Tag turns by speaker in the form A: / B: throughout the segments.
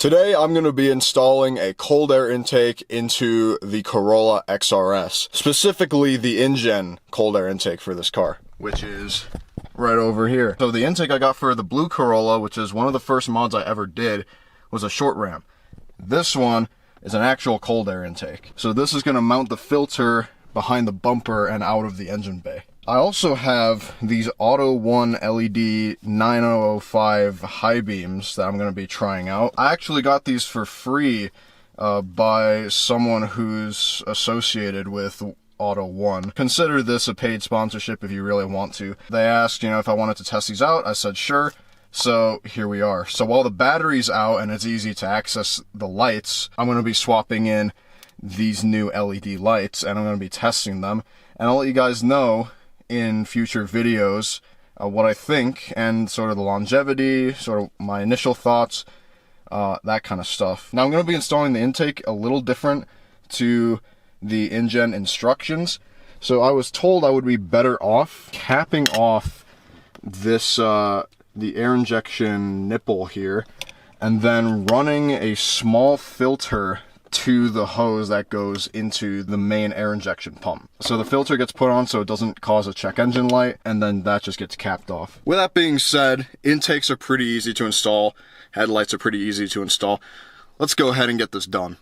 A: Today I'm going to be installing a cold air intake into the Corolla XRS, specifically the Injen cold air intake for this car, which is right over here. So the intake I got for the blue Corolla, which is one of the first mods I ever did, was a short ram. This one is an actual cold air intake. So this is going to mount the filter behind the bumper and out of the engine bay. I also have these Auto 1 LED 9005 high beams that I'm going to be trying out. I actually got these for free by someone who's associated with Auto 1. Consider this a paid sponsorship if you really want to. They asked, if I wanted to test these out. I said sure. So here we are. So while the battery's out and it's easy to access the lights, I'm going to be swapping in these new LED lights and I'm going to be testing them. And I'll let you guys know in future videos what I think and sort of the longevity, sort of my initial thoughts, that kind of stuff. Now I'm going to be installing the intake a little different to the Injen instructions. So I was told I would be better off capping off this the air injection nipple here and then running a small filter to the hose that goes into the main air injection pump. So the filter gets put on so it doesn't cause a check engine light, and then that just gets capped off. With that being said, intakes are pretty easy to install, headlights are pretty easy to install. Let's go ahead and get this done.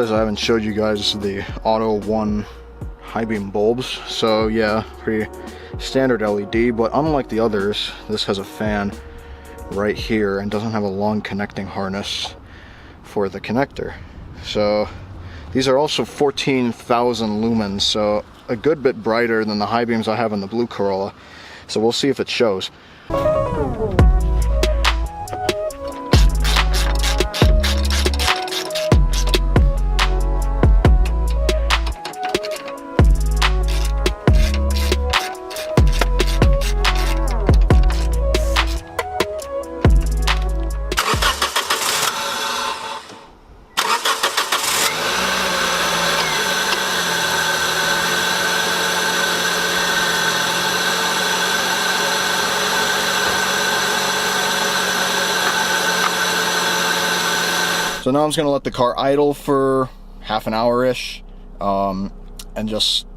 B: realized I haven't showed you guys the Auto 1 high beam bulbs. So yeah, pretty standard LED, but unlike the others, this has a fan right here and doesn't have a long connecting harness for the connector. So these are also 14,000 lumens, so a good bit brighter than the high beams I have in the blue Corolla. So we'll see if it shows. So now I'm just gonna let the car idle for half an hour-ish, and just,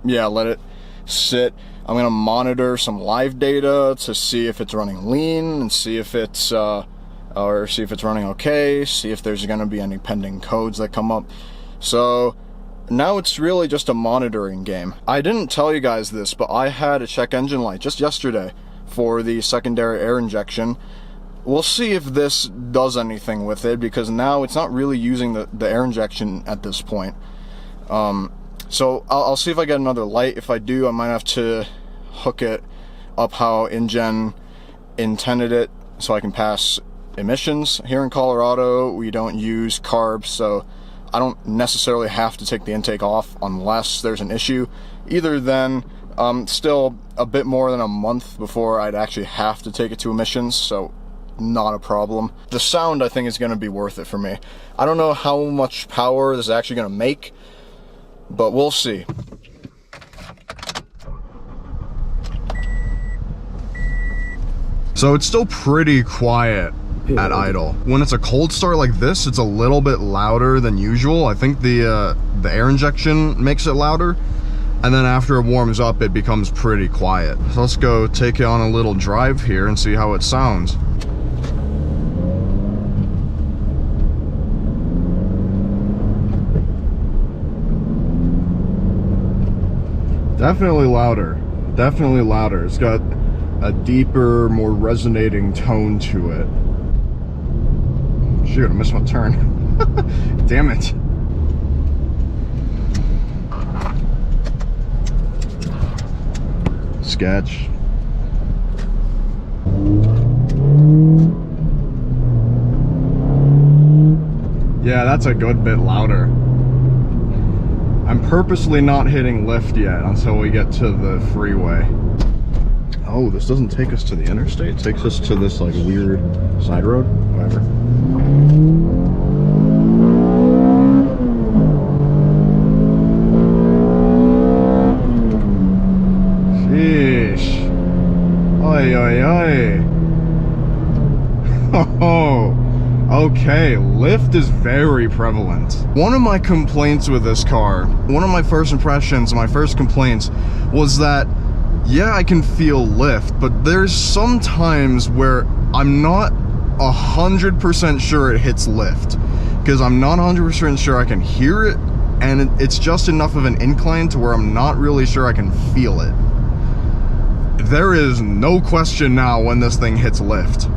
B: yeah, let it sit. I'm gonna monitor some live data to see if it's running lean and see if it's, or see if it's running okay, see if there's gonna be any pending codes that come up. So now it's really just a monitoring game. I didn't tell you guys this, but I had a check engine light just yesterday for the secondary air injection. We'll see if this does anything with it, because now it's not really using the air injection at this point. So I'll see if I get another light. If I do, I might have to hook it up how Injen intended it so I can pass emissions. Here in Colorado, we don't use carbs, so I don't necessarily have to take the intake off unless there's an issue. Either then, still a bit more than a month before I'd actually have to take it to emissions, so not a problem. The sound, I think, is going to be worth it for me. I don't know how much power this is actually going to make, but we'll see. So it's still pretty quiet at idle. When it's a cold start like this, it's a little bit louder than usual. I think the air injection makes it louder. And then after it warms up, it becomes pretty quiet. So let's go take it on a little drive here and see how it sounds. Definitely louder. Definitely louder. It's got a deeper, more resonating tone to it. Shoot, I missed my turn. Damn it. Sketch. Yeah, that's a good bit louder. I'm purposely not hitting lift yet until we get to the freeway. Oh, this doesn't take us to the interstate. It takes us to this like weird side road. Whatever. Sheesh. Oi, oi, oi. Oh. Okay, lift is very prevalent. One of my complaints with this car, one of my first impressions, my first complaints, was that, yeah, I can feel lift, but there's some times where I'm not 100% sure it hits lift, because I'm not 100% sure I can hear it, and it's just enough of an incline to where I'm not really sure I can feel it. There is no question now when this thing hits lift.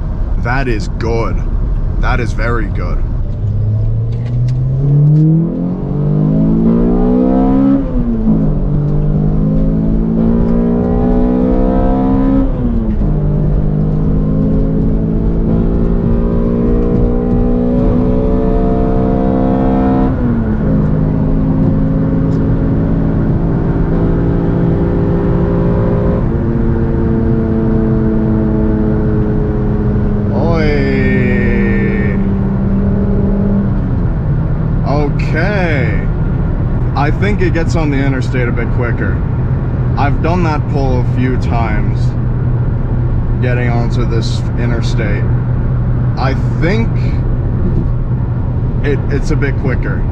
B: That is good. That is very good. I think it gets on the interstate a bit quicker. I've done that pull a few times, getting onto this interstate. I think it's a bit quicker.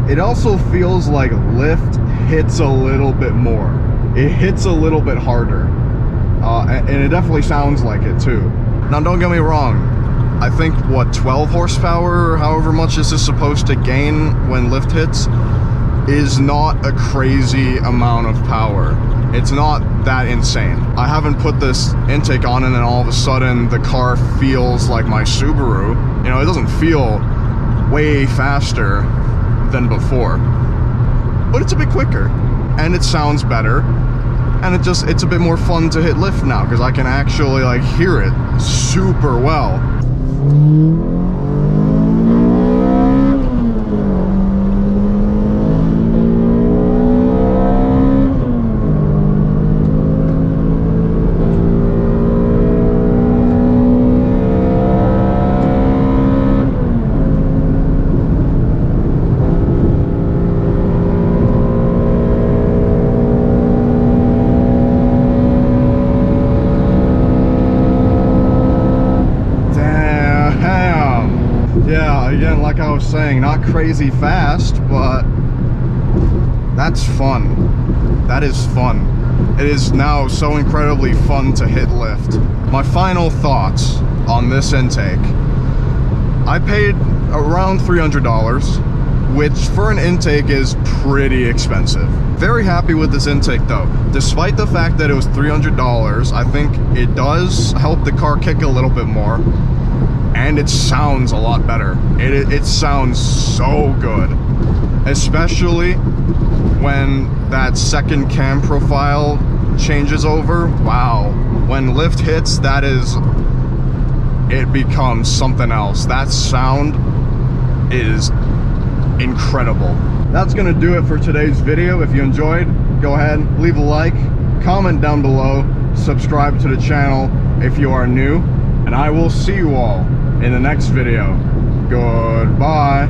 B: It also feels like lift hits a little bit more. It hits a little bit harder. And it definitely sounds like it too. Now don't get me wrong,
A: I think, what, 12 horsepower, or however much this is supposed to gain when lift hits, is not a crazy amount of power. It's not that insane. I haven't put this intake on and then all of a sudden the car feels like my Subaru. You know, it doesn't feel way faster than before, but it's a bit quicker and it sounds better, and it's a bit more fun to hit lift now because I can actually like hear it super well. Again, like I was saying, not crazy fast, but that's fun. That is fun. It is now so incredibly fun to hit lift. My final thoughts on this intake. I paid around $300, which for an intake is pretty expensive. Very happy with this intake though. Despite the fact that it was $300, I think it does help the car kick a little bit more. And it sounds a lot better. It sounds so good. Especially when that second cam profile changes over. Wow. When lift hits, it becomes something else. That sound is incredible. That's gonna do it for today's video. If you enjoyed, go ahead, leave a like, comment down below, subscribe to the channel if you are new, and I will see you all in the next video. Goodbye.